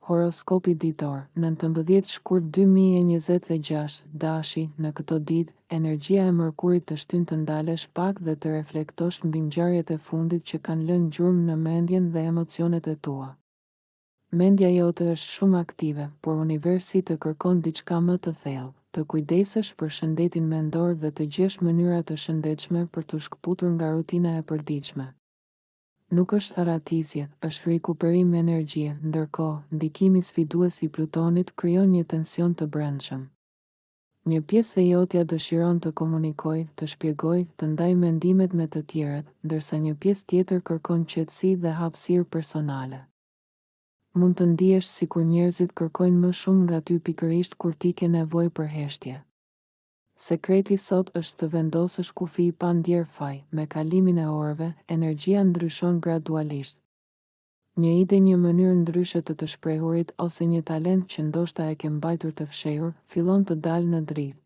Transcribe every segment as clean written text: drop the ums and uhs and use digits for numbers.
Horoskopi ditor, 19 shkurt 2026, dashi, në këto ditë, energjia e Mërkurit të shtyn të ndalesh pak dhe të reflektosh mbi ngjarjet e fundit që kanë lënë gjurmë në mendjen dhe emocionet e tua. Mendja jote është shumë aktive, por universi të kërkon diçka më të thellë, të kujdesesh për shëndetin mendor dhe të gjesh mënyra të shëndetshme për të shkëputur nga rutina e përditshme. Nuk është aratisje, është rikuperim energjie, ndërkohë, ndikimi sfidues i Plutonit krijon një tension të brendshëm. Një pjesë e jotja dëshiron të komunikojë, të shpjegojë, të ndajë mendimet me të tjerët, ndërsa një pjesë tjetër kërkon qetësi dhe hapësirë personale. Mund të ndihesh sikur njerëzit kërkojnë më shumë nga ty pikërisht kur ti ke nevojë për heshtje. Sekreti sot është të vendosësh kufi pa ndjerë faj, me kalimin e orëve, energjia ndryshon gradualisht. Një ide, një mënyrë ndryshe të shprehurit ose një talent që ndoshta e ke mbajtur të fshehur, fillon të dalë në dritë.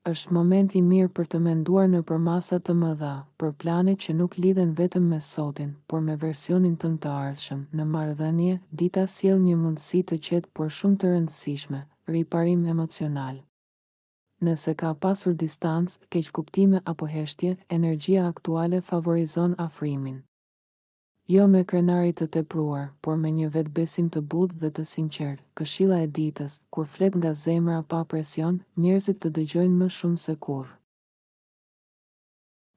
Është moment i mirë për të menduar nëpër masa të mëdha, për plane që nuk lidhen vetëm me sotin, por me versionin tënd të ardhshëm. Në marrëdhënie, dita sjell një mundësi të qetë por shumë të rëndësishme, riparim emocional. Nëse ka pasur distancë, keqkuptime apo heshtje, energjia aktuale favorizon afrimin. Jo me krenari të tepruar, por me një vetbesim të butë dhe të sinqert. Këshilla e ditës, kur flet nga zemra pa presion, njerëzit të dëgjojnë më shumë se kurrë.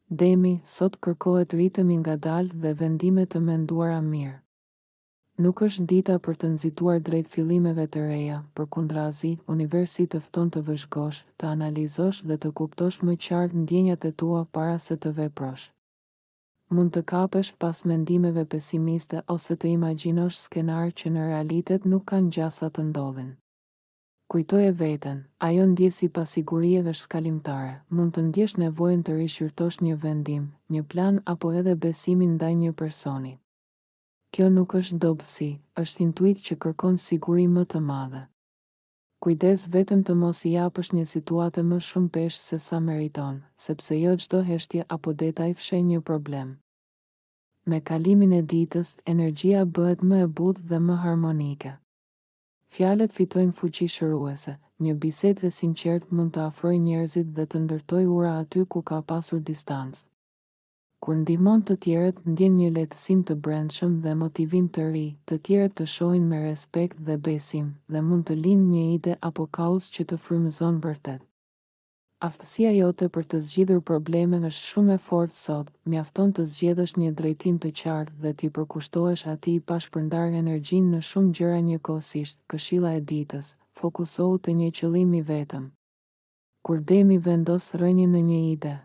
Demi, sot kërkohet ritëm i ngadaltë dhe vendime të menduara mirë. Nuk është dita për të nxituar drejt fillimeve të reja, përkundrazi, universi të fton të vëzhgosh, të analizosh dhe të kuptosh më qartë ndjenjat e tua para se të veprosh. Mund të kapesh pas mendimeve pesimiste ose të imagjinosh skenar që në realitet nuk kanë gjasa të ndodhin. Kujtoje veten, ajo ndjesi pasigurie është kalimtare, mund të ndjesh nevojën të rishqyrtosh një vendim, një plan apo edhe besimin ndaj një personi. Kjo nuk është dobësi, është intuit që kërkon siguri më të madhe. Kujdes vetëm të mos i japësh një situate më shumë peshë se sa meriton, sepse jo çdo heshtje apo detaj fshe një problem. Me kalimin e ditës, energjia bëhet më e butë dhe më harmonike. Fjalët fitojnë fuqi shëruese, një bisedë e sinqert mund të afrojë njerëzit dhe të ndërtojë ura aty ku ka pasur distancë. Kur ndihmon të tjerët, ndjen një lehtësim të brendshëm dhe motivim të ri, të tjerët të shohin me respekt dhe besim, dhe mund të lindë një ide apo kauz që të frymëzon vërtet. Aftësia jote për të zgjidhur probleme është shumë e fortë sot, mjafton të zgjedhësh një drejtim të qartë dhe t'i përkushtohesh atij pa shpërndarë energjinë në shumë gjëra njëkohësisht. Këshilla e ditës, fokusohu te një qëllim i vetëm. Kur demi vendos rënien në një ide,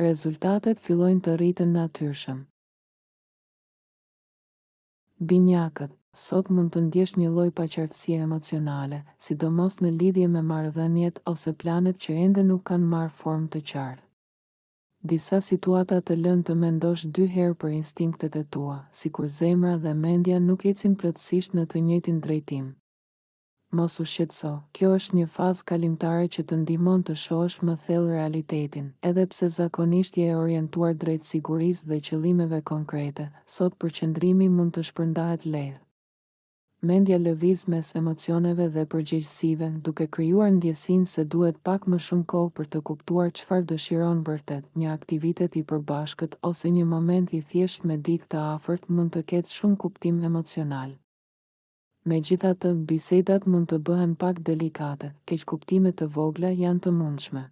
rezultatet fillojnë të rriten natyrshëm. Binjakët, sot mund të ndjesh një lloj paqartësie emocionale, sidomos në lidhje me marrëdhëniet ose planet që ende nuk kanë marrë formë të qartë. Disa situata të lënë të mendosh 2 herë për instinktet e tua, sikur zemra dhe mendja nuk ecin plotësisht në të njëjtin drejtim. Mos u shqetëso, kjo është një fazë kalimtare që të ndihmon të shohësh më thellë realitetin, edhe pse zakonisht je e orientuar drejt sigurisë dhe qëllimeve konkrete, sot përqendrimi mund të shpërndahet lehtë. Mendja lëviz mes emocioneve dhe përgjegjësive, duke krijuar ndjesinë se duhet pak më shumë kohë për të kuptuar çfarë dëshiron vërtet. Një aktivitet i përbashkët ose një moment i thjeshtë me dikë të afërt mund të ketë shumë kuptim emocional. Megjithatë, bisedat mund të bëhen pak delikate, keqkuptime të vogla janë të mundshme.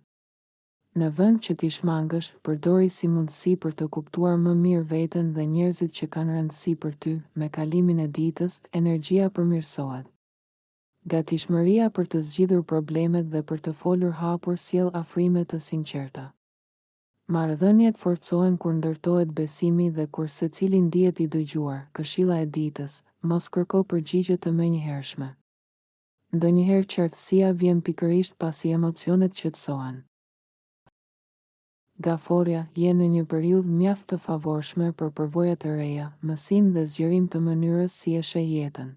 Në vend që t'i shmangësh, përdori si mundësi për të kuptuar më mirë veten dhe njerëzit që kanë rëndësi për ty. Me kalimin e ditës, energjia përmirësohet. Gatishmëria për të zgjidhur problemet dhe për të folur hapur sjell afrime të sinqerta. Marrëdhëniet forcohen kur ndërtohet besimi dhe kur secili ndihet i dëgjuar. Këshilla e ditës, mos kërko përgjigje të menjëhershme. Ndonjëherë qartësia vjen pikërisht pasi emocionet qetësohen. Gaforja, je në një periudhë mjaft të favorshme për përvoja të reja, mësim dhe zgjerim të mënyrës si e sheh jetën.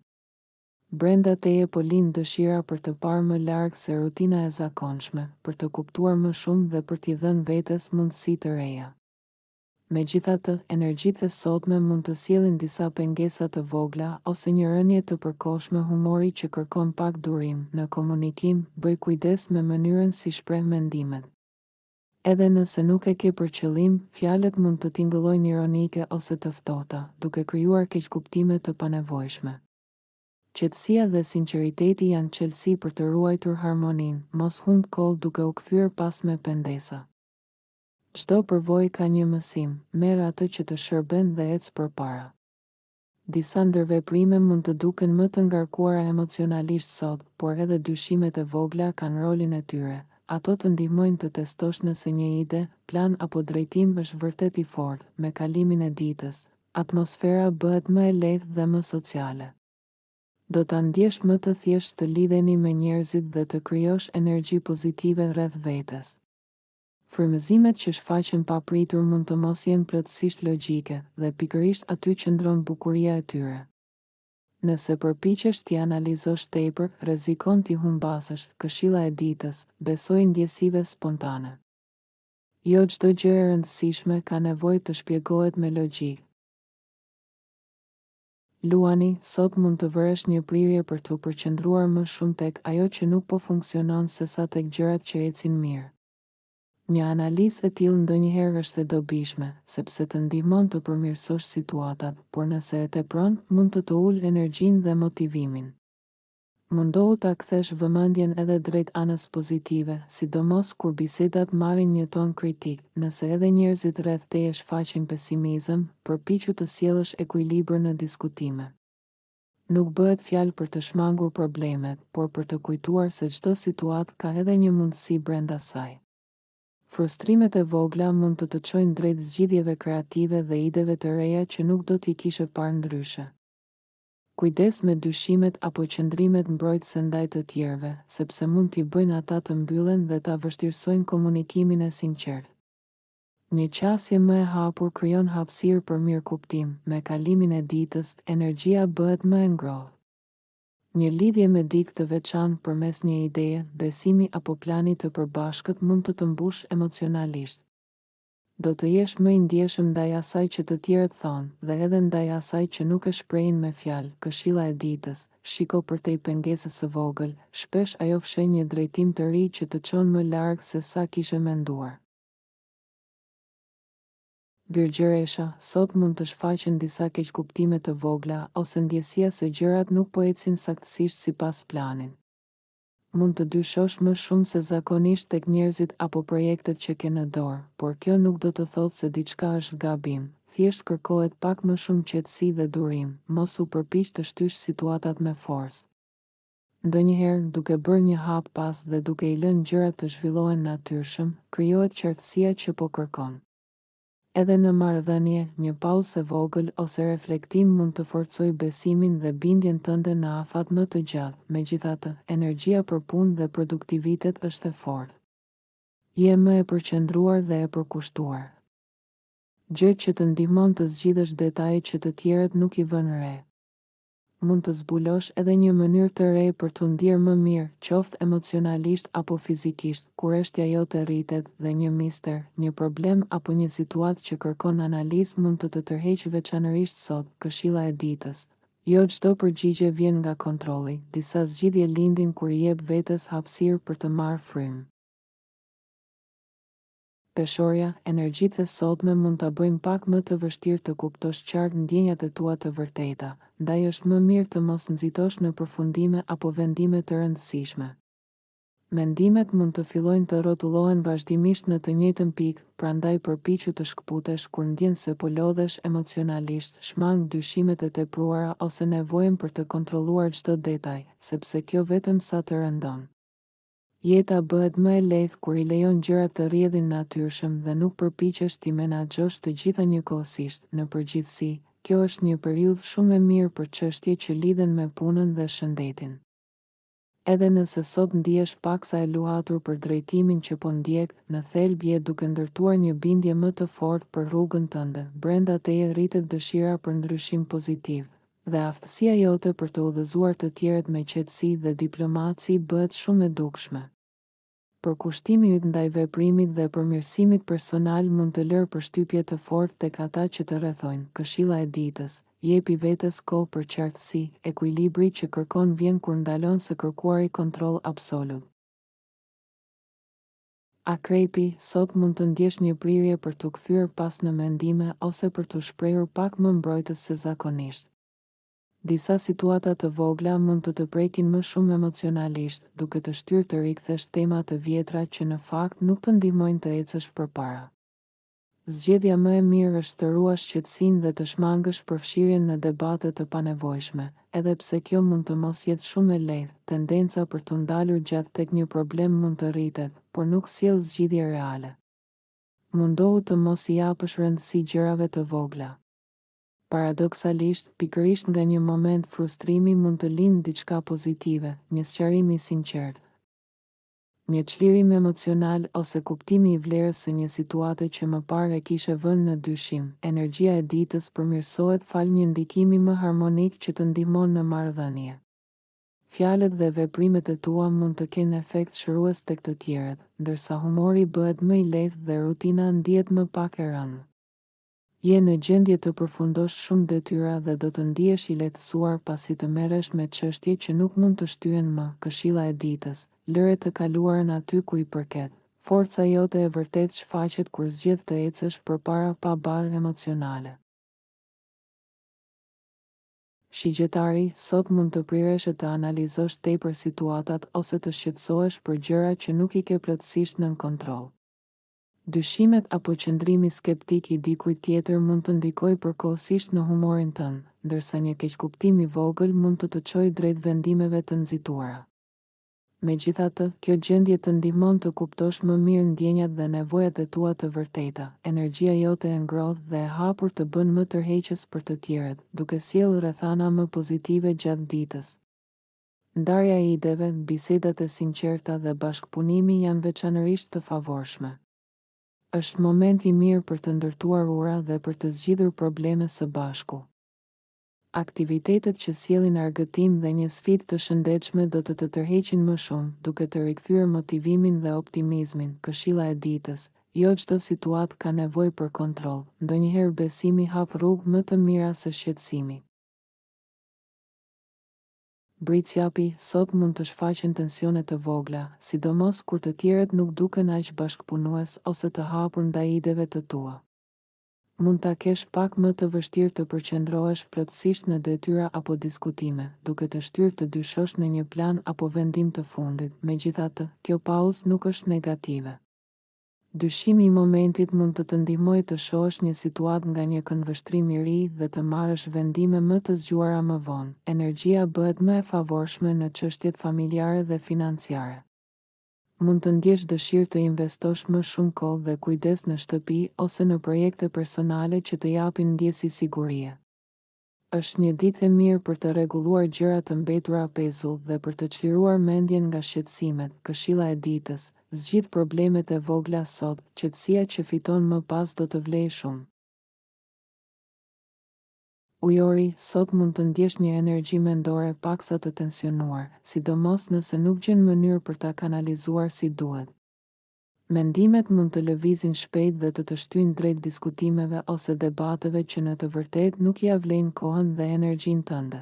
Brenda teje po lind dëshira për të parë më larg se rutina e zakonshme, për të kuptuar më shumë dhe për t'i dhënë vetes mundësi të reja. Megjithatë, energjitë e sotme mund të sjellin disa pengesa të vogla ose një rënje të përkohshme humori që kërkon pak durim në komunikim, bëj kujdes me mënyrën si shpreh mendimet. Edhe nëse nuk e ke për qëllim, fjalët mund të tingëllojnë ironike ose të ftohta, duke krijuar keqkuptime të panevojshme. Qetësia dhe sinqeriteti janë çelësi për të ruajtur harmoninë, mos humb kohë duke u kthyer pas me pendesa. Çdo përvojë ka një mësim, merr atë që të shërben dhe ec përpara. Disa ndërveprime mund të duken më të ngarkuara emocionalisht sot, por edhe dyshimet e vogla kanë rolin e tyre. Ato të ndihmojnë të testosh nëse një ide, plan apo drejtim është vërtet i fortë. Me kalimin e ditës, atmosfera bëhet më e lehtë dhe më sociale. Do ta ndjesh më të thjeshtë të lidheni me njerëzit dhe të krijosh energji pozitive rreth vetes. Frymëzimet që shfaqen papritur mund të mos jenë plotësisht logjike dhe pikërisht aty qëndron bukuria e tyre. Nëse përpiqesh t'i analizosh tepër, rrezikon t'i humbasësh. Këshilla e ditës, besoj ndjesive spontane. Jo çdo gjë e rëndësishme ka nevojë të shpjegohet me logjikë. Luani, sot mund të vëresh një prirje për të përqendruar më shumë tek ajo që nuk po funksionon sesa tek gjërat që ecin mirë. Një analizë e tillë ndonjëherë është e dobishme, sepse të ndihmon të përmirësosh situatat, por nëse e tepron, mund të ulë energjinë dhe motivimin. Mundohu ta kthesh vëmendjen edhe drejt anës pozitive, sidomos kur bisedat marrin një ton kritik. Nëse edhe njerëzit rreth teje shfaqin pesimizëm, përpiqu të sjellësh ekuilibër në diskutime. Nuk bëhet fjalë për të shmangur problemet, por për të kujtuar se çdo situatë ka edhe një mundësi brenda saj. Frustrimet e vogla mund të të çojnë drejt zgjidhjeve kreative dhe ideve të reja që nuk do t'i kishe parë ndryshe. Kujdes me dyshimet apo qëndrimet mbrojtëse ndaj të tjerëve, sepse mund t'i bëjnë ata të mbyllen dhe ta vështirësojnë komunikimin e sinqertë. Një qasje më e hapur krijon hapësirë për mirëkuptim. Me kalimin e ditës, energjia bëhet më e ngrohtë. Një lidhje me dikë të veçantë përmes një ideje, besimi apo plani të përbashkët mund të të mbush emocionalisht. Do të jesh më i ndjeshëm ndaj asaj që të tjerët thonë, dhe edhe ndaj asaj që nuk e shprehin me fjalë. Këshilla e ditës, shiko përtej pengesës së vogël, shpesh ajo fshen një drejtim të ri që të çon më larg se sa kishe menduar. Birgjëresha, sot mund të shfaqen disa keqkuptime të vogla ose ndjesia se gjërat nuk po ecin saktësisht sipas planit. Mund të dyshosh më shumë se zakonisht tek njerëzit apo projektet që ke në dorë, por kjo nuk do të thotë se diçka është gabim. Thjesht kërkohet pak më shumë qetësi dhe durim, mos u përpiq të shtysh situatat me forcë. Ndonjëherë, duke bërë një hap pas dhe duke i lënë gjërat të zhvillohen natyrshëm, krijohet qartësia që po kërkon. Edhe në marrëdhënie, një pauzë e vogël ose reflektim mund të forcojë besimin dhe bindjen tënde në afat më të gjatë. Megjithatë, energjia për punë dhe produktivitet është e fortë. Je më e përqendruar dhe e përkushtuar. Gjë që të ndihmon të zgjidhësh detaje që të tjerët nuk i vënë re. Mund të zbulosh edhe një mënyrë të re për të ndier më mirë, qoftë emocionalisht apo fizikisht, kur eshtja jote rritet dhe një mister, një problem apo një situatë që kërkon analizë mund të të tërheqë veçanërisht sot. Këshilla e ditës. Jo çdo përgjigje vjen nga kontrolli, disa zgjidhje lindin kur i jep vetes hapësirë për të marrë frymë. Peshorja, energjitë e sotme mund ta bëjnë pak më të vështirë të kuptosh qartë ndjenjat e tua të vërteta, ndaj është më mirë të mos nxitosh në përfundime apo vendime të rëndësishme. Mendimet mund të fillojnë të rrotullohen vazhdimisht në të njëjtën pikë, prandaj përpiqu të shkputesh kur ndjen se po lodhesh emocionalisht, shmang dyshimet e tepruara ose nevojën për të kontrolluar çdo detaj, sepse kjo vetëm sa të rëndon. Jeta bëhet më e lehtë kur i lejon gjërat të rrjedhin natyrshëm dhe nuk përpiqesh t'i menaxhosh të gjitha njëkohësisht. Në përgjithësi, kjo është një periudhë shumë e mirë për çështje që lidhen me punën dhe shëndetin. Edhe nëse sot ndihesh paksa e luhatur për drejtimin që po ndjek, në thelb je duke ndërtuar një bindje më të fortë për rrugën tënde. Brenda teje rritet dëshira për ndryshim pozitiv, dhe aftësia jote për të udhëzuar të tjerët me qetësi dhe diplomaci bëhet shumë e dukshme. Përkushtimi yt ndaj veprimit dhe përmirësimit personal mund të lërë përshtypje të fortë tek ata që të rrethojnë. Këshilla e ditës: jepi vetes kohë për qartësi. Ekuilibri që kërkon vjen kur ndalon së kërkuari kontroll absolut. Akrepi: sot mund të ndjesh një prirje për t'u kthyer pas në mendime ose për t'u shprehur pak më mbrojtës se zakonisht. Disa situata të vogla mund të prekin më shumë emocionalisht, duke të shtyrë të rikthesh tema të vjetra që në fakt nuk të ndihmojnë të ecësh përpara. Zgjedhja më e mirë është të ruash qetësinë dhe të shmangësh përfshirjen në debate të panevojshme, edhe pse kjo mund të mos jetë shumë e lehtë. Tendenca për të ndalur gjatë tek një problem mund të rritet, por nuk sjell zgjidhje reale. Mundohu të mos i japësh rëndësi gjërave të vogla. Paradoksalisht, pikërisht nga një moment frustrimi mund të lindë diçka pozitive, një sqarim i sinqert, një çlirim emocional ose kuptimi i vlerës së një situate që më parë e kishe vënë në dyshim. Energjia e ditës përmirësohet fal një ndikimi më harmonik që të ndihmon në marrëdhënie. Fjalët dhe veprimet e tua mund të kenë efekt shërues tek të tjerët, ndërsa humori bëhet më i lehtë dhe rutina ndihet më pak e rëndë. Je në gjendje të përfundosh shumë detyra dhe do të ndihesh i lehtësuar pasi të merresh me çështje që nuk mund të shtyhen më. Këshilla e ditës: lëre të kaluarën aty ku i përket. Forca jote e vërtet shfaqet kur zgjedh të ecësh përpara pa barë emocionale. Shigjetari: sot mund të priresh të analizosh tepër situatat ose të shqetësohesh për gjëra që nuk i ke plotësisht nën kontroll. Dyshimet apo qëndrimi skeptik i dikujt tjetër mund të ndikojë përkohësisht në humorin tënd, ndërsa një keqkuptim i vogël mund të çojë drejt vendimeve të nxituara. Megjithatë, kjo gjendje të ndihmon të kuptosh më mirë ndjenjat dhe nevojat e tua të vërteta. Energjia jote e ngrohtë dhe e hapur të bën më tërheqës për të tjerët, duke sjellë rrethana më pozitive gjatë ditës. Ndarja e ideve, bisedat e sinqerta dhe bashkëpunimi janë veçanërisht të favorshme. Është moment i mirë për të ndërtuar ura dhe për të zgjidhur probleme së bashku. Aktivitetet që sjellin argëtim dhe një sfidë të shëndetshme do të tërheqin më shumë, duke të rikthyer motivimin dhe optimizmin. Këshilla e ditës: jo çdo situatë ka nevojë për kontroll, ndonjëherë besimi hap rrugë më të mira se shqetësimi. Britsjapi: sot mund të shfaqen tensione të vogla, sidomos kur të tjerët nuk duken aq bashkëpunues ose të hapur ndaj ideve të tua. Mund ta kesh pak më të vështirë të përqendrohesh plotësisht në detyra apo diskutime, duke të shtyrë të dyshosh në një plan apo vendim të fundit. Megjithatë, kjo pauzë nuk është negative. Dyshimi i momentit mund të ndihmojë të shohësh një situatë nga një këndvështrim i ri dhe të marrësh vendime më të zgjuara më vonë. Energjia bëhet më e favorshme në çështjet familjare dhe financiare. Mund të ndjesh dëshirë të investosh më shumë kohë dhe kujdes në shtëpi ose në projekte personale që të japin ndjesi sigurie. Është një ditë e mirë për të rregulluar gjëra të mbetura pezull dhe për të çliruar mendjen nga shqetësimet. Këshilla e ditës: zgjidh problemet e vogla sot, qetësia që fiton më pas do të vlejë shumë. Ujori: sot mund të ndjesh një energji mendore paksa të tensionuar, sidomos nëse nuk gjen mënyrë për ta kanalizuar si duhet. Mendimet mund të lëvizin shpejt dhe të shtyjnë drejt diskutimeve ose debateve që në të vërtetë nuk ja vlejnë kohën dhe energjinë tënde.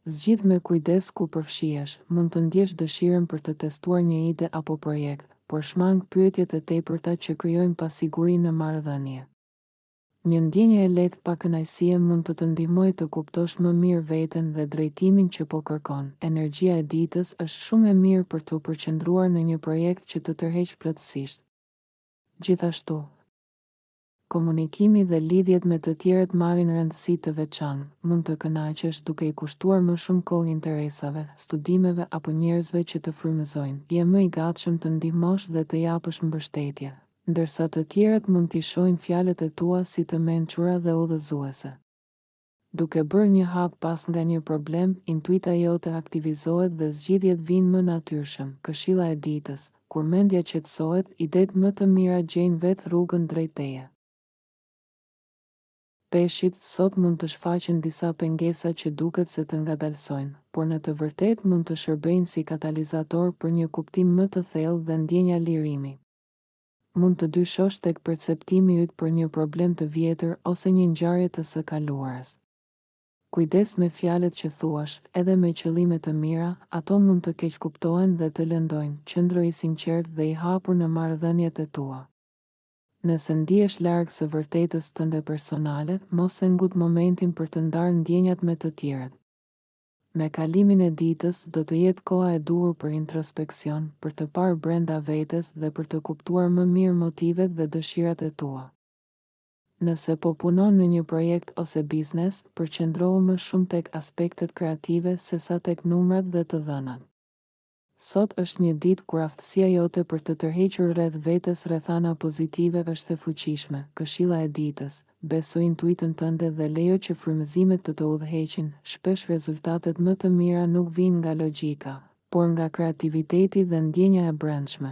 Zgjidh me kujdes ku përfshihesh. Mund të ndjesh dëshirën për të testuar një ide apo projekt, por shmang pyetjet e tepërta që krijojnë pasiguri në marrëdhënie. Një ndjenje e lehtë pa kënaqësie mund të ndihmojë të kuptosh më mirë veten dhe drejtimin që po kërkon. Energjia e ditës është shumë e mirë për të përqendruar në një projekt që të tërheq plotësisht. Gjithashtu, komunikimi dhe lidhjet me të tjerët marrin rëndësi të veçantë. Mund të kënaqesh duke i kushtuar më shumë kohë interesave, studimeve apo njerëzve që të frymëzojnë. Je më i gatshëm të ndihmosh dhe të japësh mbështetje, ndërsa të tjerët mund t'i shohin fjalët e tua si të mençura dhe udhëzuese. Duke bërë një hap pas nga një problem, intuita jote aktivizohet dhe zgjidhjet vijnë më natyrshëm. Këshilla e ditës: kur mendja qetësohet, idetë më të mira gjejnë vetë rrugën drejt teje. Peshqit: sot mund të shfaqen disa pengesa që duket se të ngadalsojnë, por në të vërtetë mund të shërbejnë si katalizator për një kuptim më të thellë dhe ndjenja lirimi. Mund të dyshosh tek perceptimi yt për një problem të vjetër ose një ngjarje të së kaluarës. Kujdes me fjalët që thuash, edhe me qëllime të mira, ato mund të keqkuptohen dhe të lëndojnë. Qëndro i sinqert dhe i hapur në marrëdhëniet e tua. Nëse ndihesh larg së vërtetës tënde personale, mos e ngut momentin për të ndarë ndjenjat me të tjerët. Me kalimin e ditës, do të jetë koha e duhur për introspeksion, për të parë brenda vetes dhe për të kuptuar më mirë motivet dhe dëshirat e tua. Nëse po punon në një projekt ose biznes, përqendrohu më shumë tek aspektet kreative sesa tek numrat dhe të dhënat. Sot është një ditë kur aftësia jote për të tërhequr rreth vetes rrethana pozitive është e fuqishme. Këshilla e ditës: beso intuitën tënde dhe lejo që frymëzimet të udhëheqin. Shpesh rezultatet më të mira nuk vijnë nga logjika, por nga kreativiteti dhe ndjenja e brendshme.